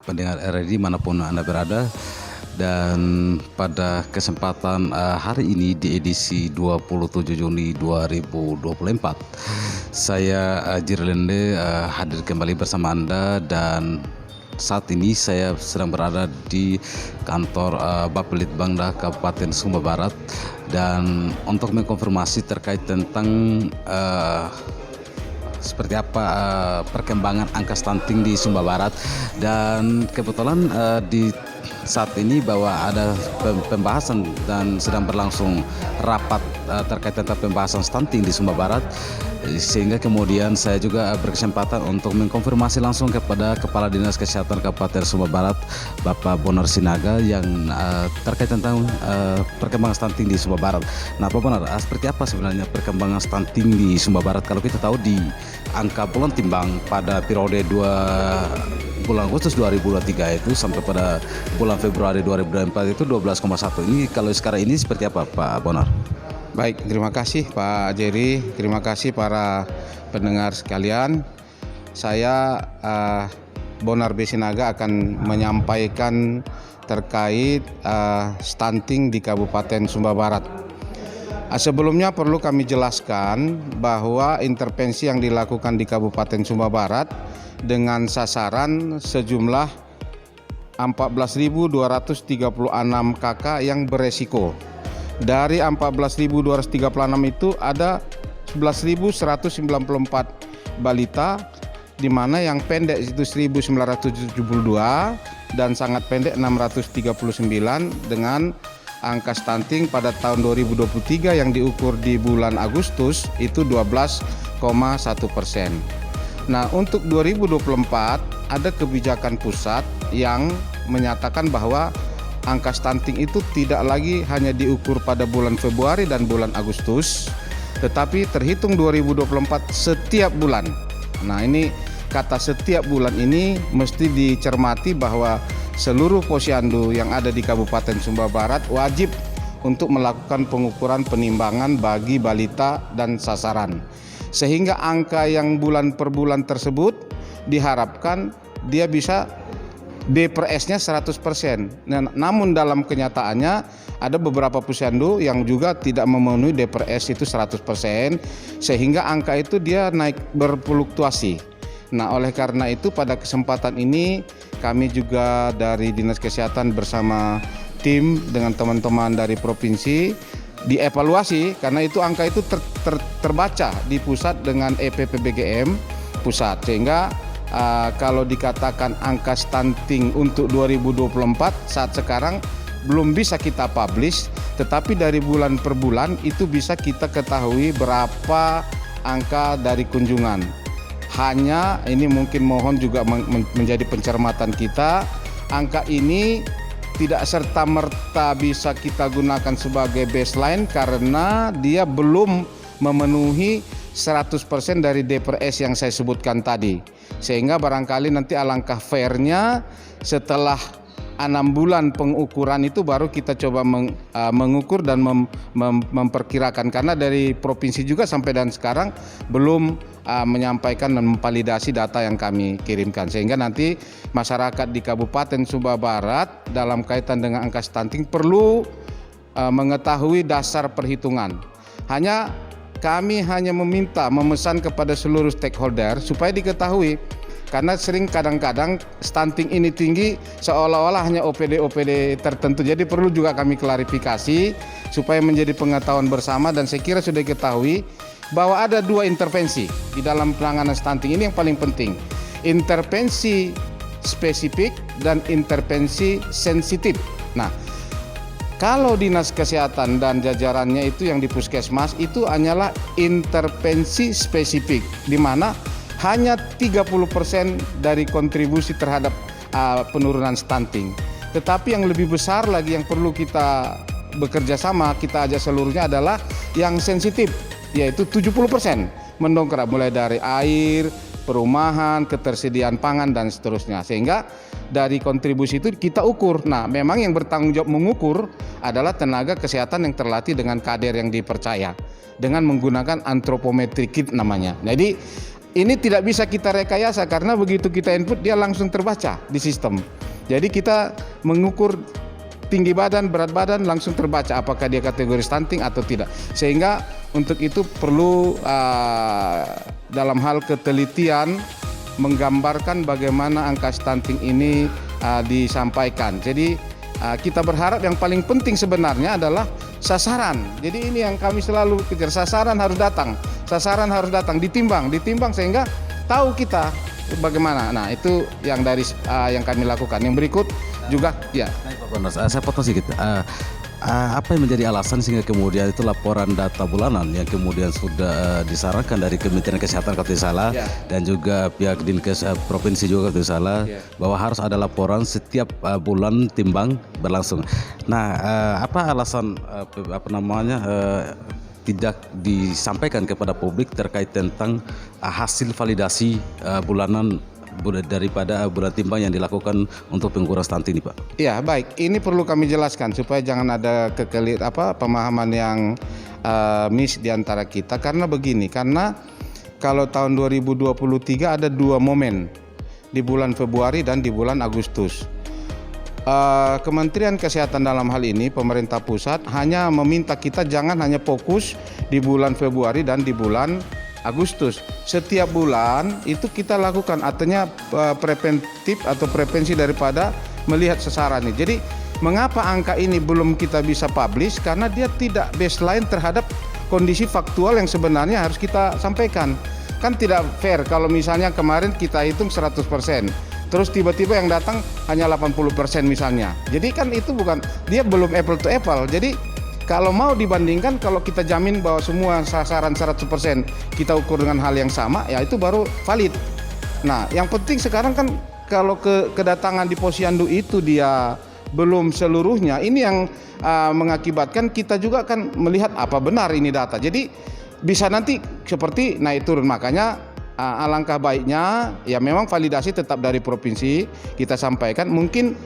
pendengar RRI manapun Anda berada. Dan pada kesempatan hari ini di edisi 27 Juni 2024, saya Jirlende hadir kembali bersama Anda, dan saat ini saya sedang berada di kantor Bapelitbangda Kabupaten Sumba Barat, dan untuk mengkonfirmasi terkait tentang seperti apa perkembangan angka stunting di Sumba Barat. Dan kebetulan di saat ini bahwa ada pembahasan dan sedang berlangsung rapat terkait tentang pembahasan stunting di Sumba Barat, sehingga kemudian saya juga berkesempatan untuk mengkonfirmasi langsung kepada Kepala Dinas Kesehatan Kabupaten Sumba Barat, Bapak Bonar Sinaga, yang terkait tentang perkembangan stunting di Sumba Barat. Nah, Pak Bonar, seperti apa sebenarnya perkembangan stunting di Sumba Barat? Kalau kita tahu di angka bulan timbang pada periode bulan Agustus 2023 itu sampai pada bulan Februari 2024 itu 12,1. Ini kalau sekarang ini seperti apa, Pak Bonar? Baik, terima kasih Pak Jerry, terima kasih para pendengar sekalian. Saya Bonar B. Sinaga akan menyampaikan terkait stunting di Kabupaten Sumba Barat. Sebelumnya perlu kami jelaskan bahwa intervensi yang dilakukan di Kabupaten Sumba Barat dengan sasaran sejumlah 14.236 KK yang beresiko. Dari 14.236 itu ada 11.194 balita, di mana yang pendek itu 1.972 dan sangat pendek 639, dengan angka stunting pada tahun 2023 yang diukur di bulan Agustus itu 12,1%. Nah, untuk 2024 ada kebijakan pusat yang menyatakan bahwa angka stunting itu tidak lagi hanya diukur pada bulan Februari dan bulan Agustus, tetapi terhitung 2024 setiap bulan. Nah, ini kata setiap bulan ini mesti dicermati bahwa seluruh posyandu yang ada di Kabupaten Sumba Barat wajib untuk melakukan pengukuran penimbangan bagi balita dan sasaran. Sehingga angka yang bulan per bulan tersebut diharapkan dia bisa D/S-nya 100%. Namun dalam kenyataannya ada beberapa posyandu yang juga tidak memenuhi D/S itu 100%, sehingga angka itu dia naik berfluktuasi. Nah, oleh karena itu pada kesempatan ini kami juga dari Dinas Kesehatan bersama tim dengan teman-teman dari provinsi dievaluasi, karena itu angka itu terbaca di pusat dengan EPPBGM pusat, sehingga kalau dikatakan angka stunting untuk 2024 saat sekarang belum bisa kita publish, tetapi dari bulan per bulan itu bisa kita ketahui berapa angka dari kunjungan. Hanya ini mungkin mohon juga menjadi pencermatan kita, angka ini tidak serta-merta bisa kita gunakan sebagai baseline karena dia belum memenuhi 100% dari D/S yang saya sebutkan tadi. Sehingga barangkali nanti alangkah fairnya setelah 6 bulan pengukuran itu baru kita coba mengukur dan memperkirakan, karena dari provinsi juga sampai dan sekarang belum menyampaikan dan memvalidasi data yang kami kirimkan, sehingga nanti masyarakat di Kabupaten Sumba Barat dalam kaitan dengan angka stunting perlu mengetahui dasar perhitungan. Kami hanya memesan kepada seluruh stakeholder supaya diketahui, karena kadang-kadang stunting ini tinggi seolah-olah hanya OPD tertentu. Jadi perlu juga kami klarifikasi supaya menjadi pengetahuan bersama, dan saya kira sudah diketahui bahwa ada 2 intervensi di dalam penanganan stunting ini yang paling penting. Intervensi spesifik dan intervensi sensitif. Nah, kalau Dinas Kesehatan dan jajarannya itu yang di Puskesmas itu hanyalah intervensi spesifik, di mana hanya 30% dari kontribusi terhadap penurunan stunting. Tetapi yang lebih besar lagi yang perlu kita bekerja sama, kita ajak seluruhnya adalah yang sensitif, yaitu 70% mendongkrak, mulai dari air, perumahan, ketersediaan pangan, dan seterusnya. Sehingga dari kontribusi itu kita ukur. Nah, memang yang bertanggung jawab mengukur adalah tenaga kesehatan yang terlatih dengan kader yang dipercaya dengan menggunakan anthropometric kit namanya. Jadi ini tidak bisa kita rekayasa karena begitu kita input dia langsung terbaca di sistem. Jadi kita mengukur tinggi badan, berat badan langsung terbaca apakah dia kategori stunting atau tidak. Sehingga untuk itu perlu dalam hal ketelitian menggambarkan bagaimana angka stunting ini disampaikan. Jadi kita berharap yang paling penting sebenarnya adalah sasaran. Jadi ini yang kami selalu kejar, sasaran harus datang, ditimbang sehingga tahu kita bagaimana. Nah itu yang yang kami lakukan. Yang berikut juga ya. Pak Bonus, saya potong sedikit. Apa yang menjadi alasan sehingga kemudian itu laporan data bulanan yang kemudian sudah disarankan dari Kementerian Kesehatan kalau tidak salah dan juga pihak Dinkes provinsi juga kalau tidak salah bahwa harus ada laporan setiap bulan timbang berlangsung. Nah, apa alasan tidak disampaikan kepada publik terkait tentang hasil validasi bulanan daripada bulan timbang yang dilakukan untuk pengukuran stunting ini, Pak? Ya, baik. Ini perlu kami jelaskan supaya jangan ada pemahaman yang miss di antara kita. Karena begini, karena kalau tahun 2023 ada 2 momen di bulan Februari dan di bulan Agustus. Kementerian Kesehatan dalam hal ini pemerintah pusat hanya meminta kita jangan hanya fokus di bulan Februari dan di bulan Agustus. Setiap bulan itu kita lakukan, artinya preventif atau prevensi daripada melihat sasaran ini. Jadi mengapa angka ini belum kita bisa publish? Karena dia tidak baseline terhadap kondisi faktual yang sebenarnya harus kita sampaikan. Kan tidak fair kalau misalnya kemarin kita hitung 100%, terus tiba-tiba yang datang hanya 80% misalnya. Jadi kan itu dia belum apple to apple. Jadi kalau mau dibandingkan, kalau kita jamin bahwa semua sasaran 100% kita ukur dengan hal yang sama, ya itu baru valid. Nah, yang penting sekarang kan kalau kedatangan di posyandu itu dia belum seluruhnya, ini yang mengakibatkan kita juga kan melihat apa benar ini data. Jadi bisa nanti seperti naik turun. Makanya alangkah baiknya ya memang validasi tetap dari provinsi kita sampaikan. Mungkin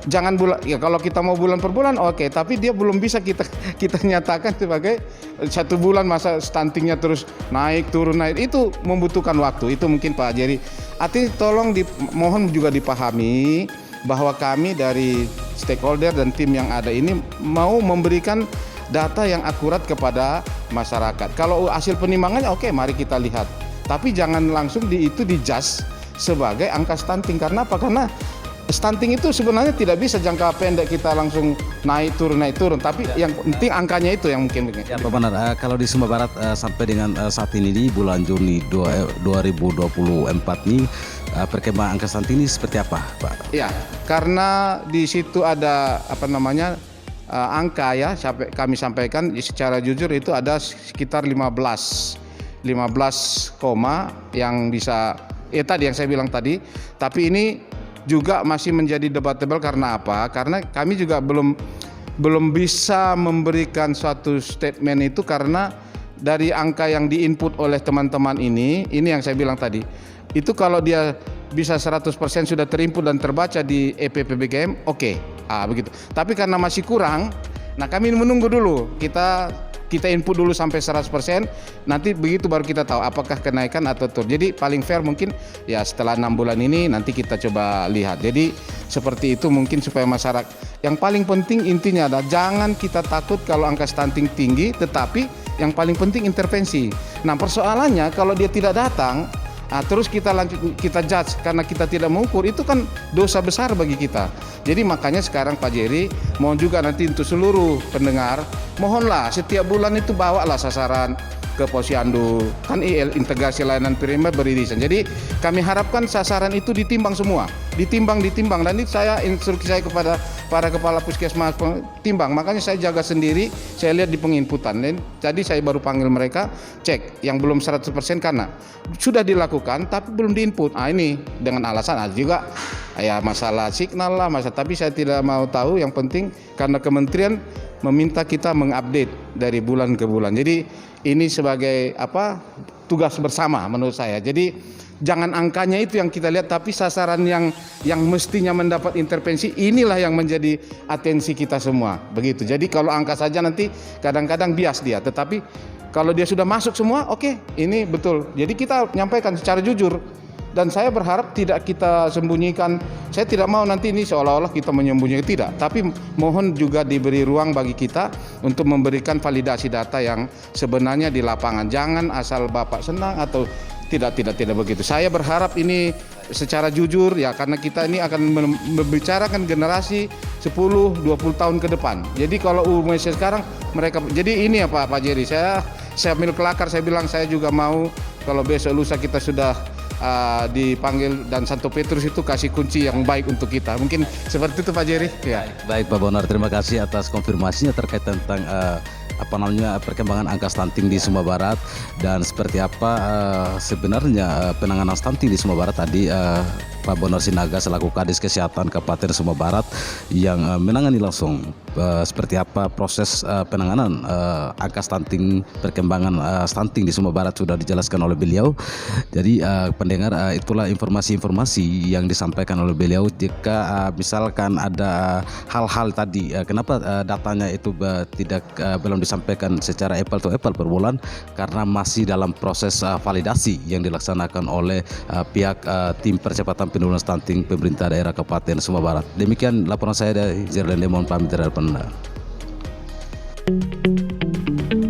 jangan kalau kita mau bulan per bulan oke, tapi dia belum bisa kita nyatakan sebagai 1 bulan masa stuntingnya terus naik turun itu membutuhkan waktu. Itu mungkin Pak Jerry. Artinya tolong mohon juga dipahami bahwa kami dari stakeholder dan tim yang ada ini mau memberikan data yang akurat kepada masyarakat. Kalau hasil penimbangannya oke, mari kita lihat. Tapi jangan langsung dijudge sebagai angka stunting. Karena apa? Karena stunting itu sebenarnya tidak bisa jangka pendek kita langsung naik turun, tapi yang penting angkanya itu yang mungkin. Ya, Pak Benar. Kalau di Sumba Barat sampai dengan saat ini di bulan Juni 2024 ini perkembangan angka stunting ini seperti apa, Pak? Ya, karena di situ ada angka ya, kami sampaikan secara jujur itu ada sekitar 15 yang bisa tadi yang saya bilang tadi, tapi ini juga masih menjadi debatable. Karena apa? Karena kami juga belum bisa memberikan suatu statement itu karena dari angka yang diinput oleh teman-teman ini yang saya bilang tadi. Itu kalau dia bisa 100% sudah terinput dan terbaca di EPPBKM, oke. Begitu. Tapi karena masih kurang, nah kami menunggu dulu. Kita input dulu sampai 100%, nanti begitu baru kita tahu apakah kenaikan atau turun. Jadi paling fair mungkin ya setelah 6 bulan ini nanti kita coba lihat. Jadi seperti itu mungkin supaya masyarakat. Yang paling penting intinya adalah jangan kita takut kalau angka stunting tinggi, tetapi yang paling penting intervensi. Nah persoalannya kalau dia tidak datang, terus kita judge karena kita tidak mengukur, itu kan dosa besar bagi kita. Jadi makanya sekarang Pak Jerry mohon juga nanti untuk seluruh pendengar, mohonlah setiap bulan itu bawalah sasaran ke posyandu, kan integrasi layanan primer beririsan. Jadi kami harapkan sasaran itu ditimbang semua, ditimbang dan ini instruksi saya kepada para kepala puskesmas timbang. Makanya saya jaga sendiri, saya lihat di penginputan. Dan tadi saya baru panggil mereka cek yang belum 100% karena sudah dilakukan tapi belum diinput. Ini dengan alasan juga ya masalah signal lah, tapi saya tidak mau tahu. Yang penting karena kementerian meminta kita mengupdate dari bulan ke bulan. Jadi ini sebagai tugas bersama menurut saya. Jadi jangan angkanya itu yang kita lihat, tapi sasaran yang mestinya mendapat intervensi inilah yang menjadi atensi kita semua. Begitu. Jadi kalau angka saja nanti kadang-kadang bias dia, tetapi kalau dia sudah masuk semua, oke, ini betul. Jadi kita nyampaikan secara jujur. Dan saya berharap tidak kita sembunyikan. Saya tidak mau nanti ini seolah-olah kita menyembunyikan, tidak. Tapi mohon juga diberi ruang bagi kita untuk memberikan validasi data yang sebenarnya di lapangan. Jangan asal Bapak senang atau tidak begitu. Saya berharap ini secara jujur ya, karena kita ini akan membicarakan generasi 10-20 tahun ke depan. Jadi kalau umumnya sekarang mereka, jadi ini ya Pak Jerry, saya ambil kelakar, saya bilang saya juga mau kalau besok lusa kita sudah dipanggil dan Santo Petrus itu kasih kunci yang baik untuk kita. Mungkin seperti itu Pak Jerry. Ya. Baik Pak Bonar, terima kasih atas konfirmasinya terkait tentang perkembangan angka stunting di Sumba Barat dan seperti apa sebenarnya penanganan stunting di Sumba Barat tadi. Pak Bonar Sinaga selaku Kadis Kesehatan Kabupaten Sumba Barat yang menangani langsung seperti apa proses penanganan angka stunting, perkembangan stunting di Sumba Barat sudah dijelaskan oleh beliau. Jadi pendengar, itulah informasi-informasi yang disampaikan oleh beliau. Jika misalkan ada hal-hal tadi kenapa datanya itu belum disampaikan secara apple to apple per bulan, karena masih dalam proses validasi yang dilaksanakan oleh pihak tim percepatan penurunan stunting pemerintah daerah Kabupaten Sumba Barat. Demikian laporan saya dari Zerlende, mohon pamit dari Anda.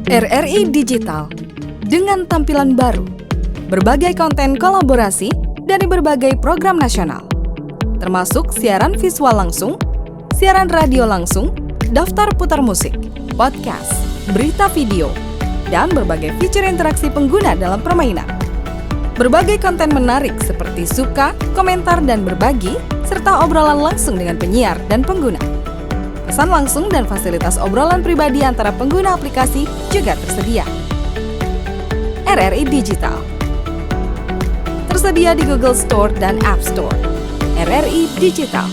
RRI Digital dengan tampilan baru, berbagai konten kolaborasi dari berbagai program nasional, termasuk siaran visual langsung, siaran radio langsung, daftar putar musik, podcast, berita video, dan berbagai fitur interaksi pengguna dalam permainan. Berbagai konten menarik seperti suka, komentar, dan berbagi, serta obrolan langsung dengan penyiar dan pengguna. Pesan langsung dan fasilitas obrolan pribadi antara pengguna aplikasi juga tersedia. RRI Digital tersedia di Google Store dan App Store. RRI Digital.